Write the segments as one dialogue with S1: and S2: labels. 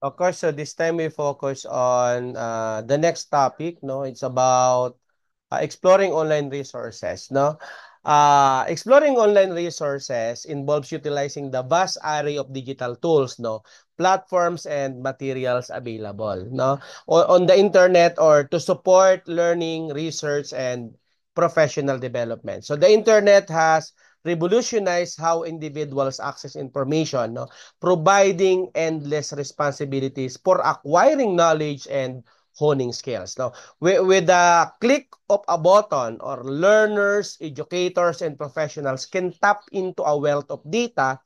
S1: Of course, so this time we focus on the next topic, no? It's about exploring online resources, no? Exploring online resources involves utilizing the vast array of digital tools, no? Platforms and materials available, no? On the internet or to support learning, research, and professional development. So the internet has revolutionized how individuals access information, no? Providing endless responsibilities for acquiring knowledge and honing skills. No? With the click of a button, or learners, educators, and professionals can tap into a wealth of data,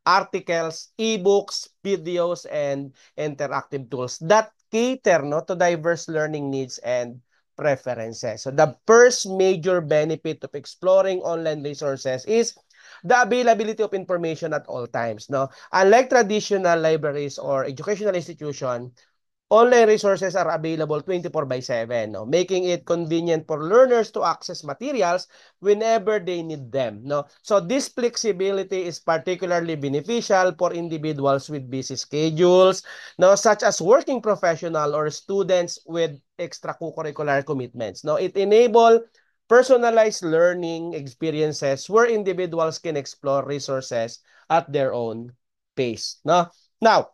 S1: articles, ebooks, videos, and interactive tools that cater, no, to diverse learning needs and preferences. So the first major benefit of exploring online resources is the availability of information at all times. No? Unlike traditional libraries or educational institution, online resources are available 24 by 7, no? Making it convenient for learners to access materials whenever they need them. No? So this flexibility is particularly beneficial for individuals with busy schedules, no? Such as working professional or students with extracurricular commitments. No? It enables personalized learning experiences where individuals can explore resources at their own pace. No? Now,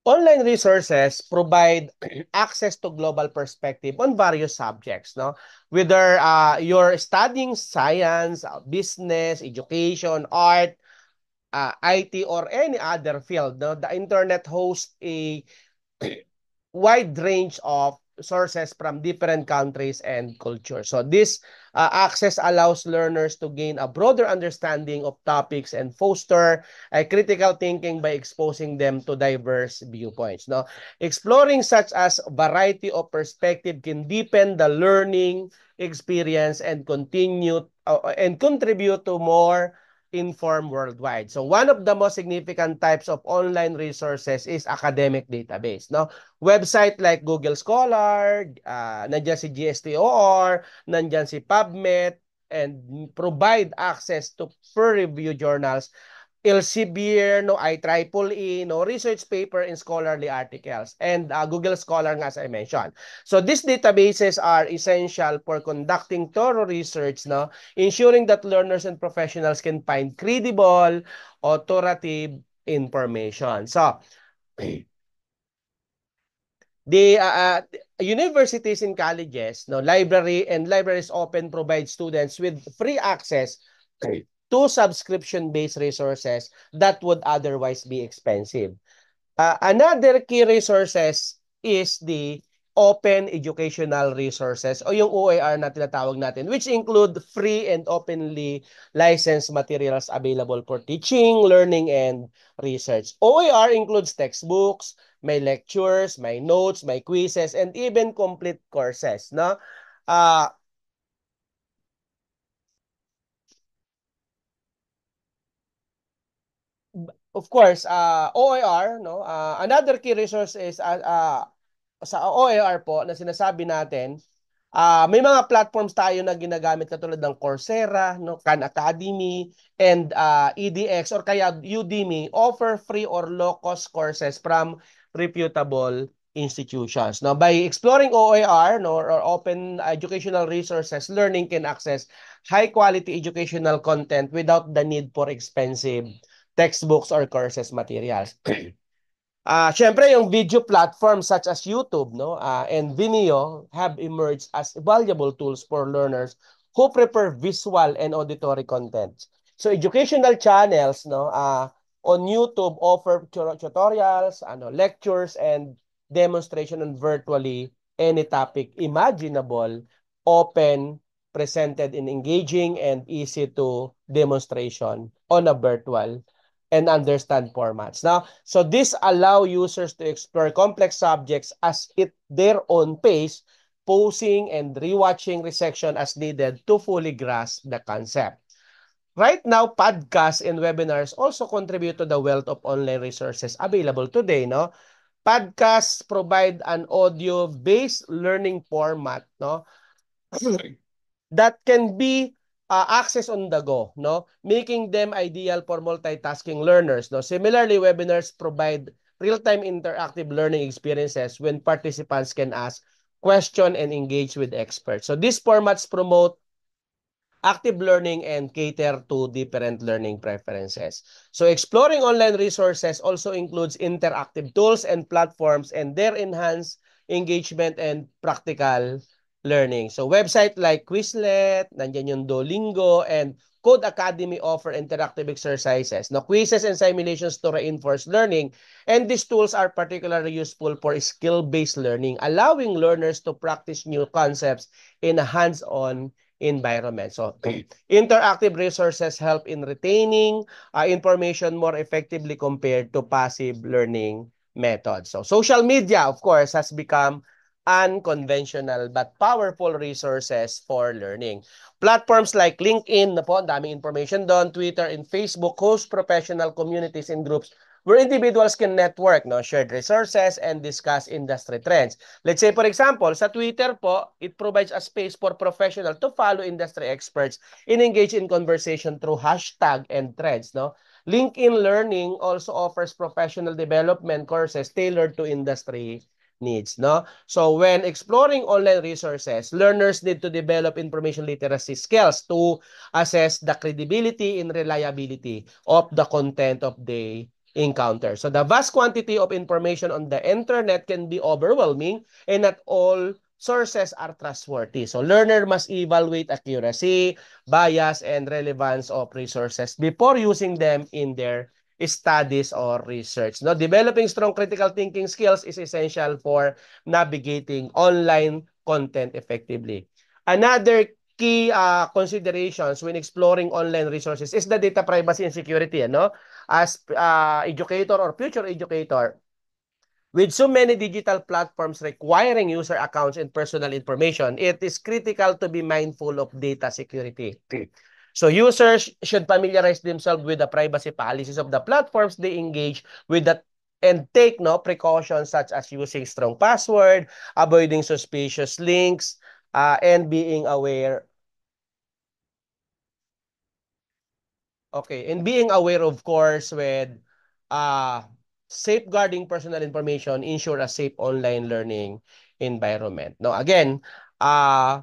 S1: online resources provide access to global perspective on various subjects, no? Whether you're studying science, business, education, art, IT, or any other field, no? The internet hosts a wide range of sources from different countries and cultures. So this access allows learners to gain a broader understanding of topics and foster a critical thinking by exposing them to diverse viewpoints. No? Exploring such as variety of perspective can deepen the learning experience and continue and contribute to more informed worldwide. So one of the most significant types of online resources is academic database. No? Website like Google Scholar, nandiyan si GSTOR, nandiyan si PubMed, and provide access to peer-reviewed journals, Elsevier, no, IEEE, no, research paper and scholarly articles, and Google Scholar nga, as I mentioned. So these databases are essential for conducting thorough research, no, ensuring that learners and professionals can find credible, authoritative information. So, the universities and colleges, no, libraries often provide students with free access to subscription-based resources that would otherwise be expensive. Another key resources is the open educational resources o yung OER na tinatawag natin, which include free and openly licensed materials available for teaching, learning, and research. OER includes textbooks, may lectures, may notes, may quizzes, and even complete courses. No? Uh, of course, OER, no? Another key resource is sa OER po na sinasabi natin, may mga platforms tayo na ginagamit katulad ng Coursera, no, Khan Academy, and EDX or kaya Udemy offer free or low-cost courses from reputable institutions. Now, by exploring OER, no, or open educational resources, learning can access high-quality educational content without the need for expensive textbooks or courses materials. Syempre, yung video platforms such as YouTube, no, and Vimeo have emerged as valuable tools for learners who prefer visual and auditory content. So educational channels, no, on YouTube offer tutorials, lectures, and demonstration on virtually any topic imaginable, open, presented in engaging and easy to demonstration on a virtual and understand formats. Now, so this allow users to explore complex subjects as at their own pace, pausing and rewatching resection as needed to fully grasp the concept. Right now, podcasts and webinars also contribute to the wealth of online resources available today, no? Podcasts provide an audio-based learning format, no? that can be accessed on the go, no? Making them ideal for multitasking learners, no? Similarly, webinars provide real-time interactive learning experiences when participants can ask, question, and engage with experts. So these formats promote active learning and cater to different learning preferences. So exploring online resources also includes interactive tools and platforms and their enhanced engagement and practical learning. So website like Quizlet, nandiyan yung Duolingo, and Code Academy offer interactive exercises, no, quizzes and simulations to reinforce learning. And these tools are particularly useful for skill-based learning, allowing learners to practice new concepts in a hands-on environment. So interactive resources help in retaining information more effectively compared to passive learning methods. So social media, of course, has become unconventional but powerful resources for learning. Platforms like LinkedIn, na po, ang daming information doon, Twitter and Facebook host professional communities and groups where individuals can network, no, shared resources, and discuss industry trends. Let's say, for example, sa Twitter po, it provides a space for professional to follow industry experts and engage in conversation through hashtag and threads. No? LinkedIn Learning also offers professional development courses tailored to industry needs. No? So when exploring online resources, learners need to develop information literacy skills to assess the credibility and reliability of the content of the encounter. So the vast quantity of information on the internet can be overwhelming and not all sources are trustworthy. So learner must evaluate accuracy, bias, and relevance of resources before using them in their studies or research. No, developing strong critical thinking skills is essential for navigating online content effectively. Another key considerations when exploring online resources is the data privacy and security. No? As educator or future educator, with so many digital platforms requiring user accounts and personal information, it is critical to be mindful of data security. So users should familiarize themselves with the privacy policies of the platforms they engage with that and take no precautions such as using strong password, avoiding suspicious links, and being aware. Okay, and being aware, of course, with uh, safeguarding personal information, ensure a safe online learning environment. No, again, uh,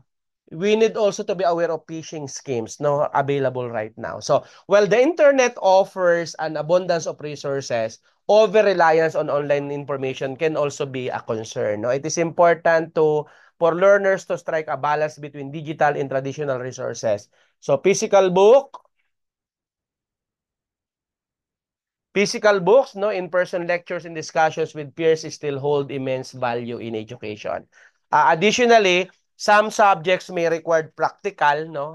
S1: we need also to be aware of phishing schemes no available right now. So, while the internet offers an abundance of resources, over-reliance on online information can also be a concern. No, it is important to for learners to strike a balance between digital and traditional resources. So, physical books, no, in-person lectures and discussions with peers still hold immense value in education. Additionally, some subjects may require practical, no,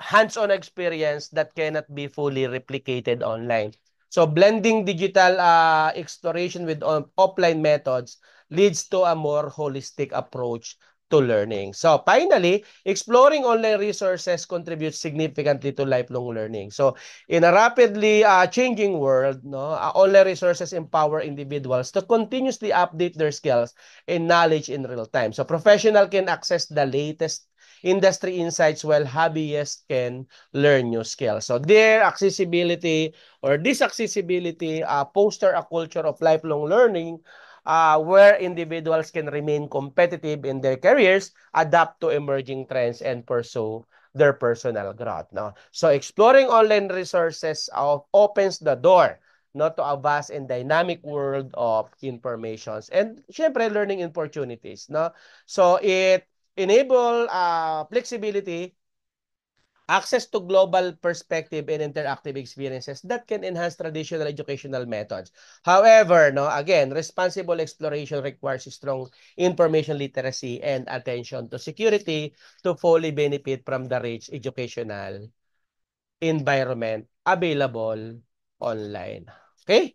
S1: hands-on experience that cannot be fully replicated online. So blending digital exploration with offline methods leads to a more holistic approach to learning. So finally, exploring online resources contributes significantly to lifelong learning. So in a rapidly changing world, no, online resources empower individuals to continuously update their skills and knowledge in real time. So professional can access the latest industry insights while hobbyists can learn new skills. So their accessibility or this accessibility foster a culture of lifelong learning where individuals can remain competitive in their careers, adapt to emerging trends, and pursue their personal growth. No? So exploring online resources opens the door to a vast and dynamic world of informations and syempre learning opportunities. No? So it enable flexibility, access to global perspective and interactive experiences that can enhance traditional educational methods. However, no, again, responsible exploration requires strong information literacy and attention to security to fully benefit from the rich educational environment available online. Okay?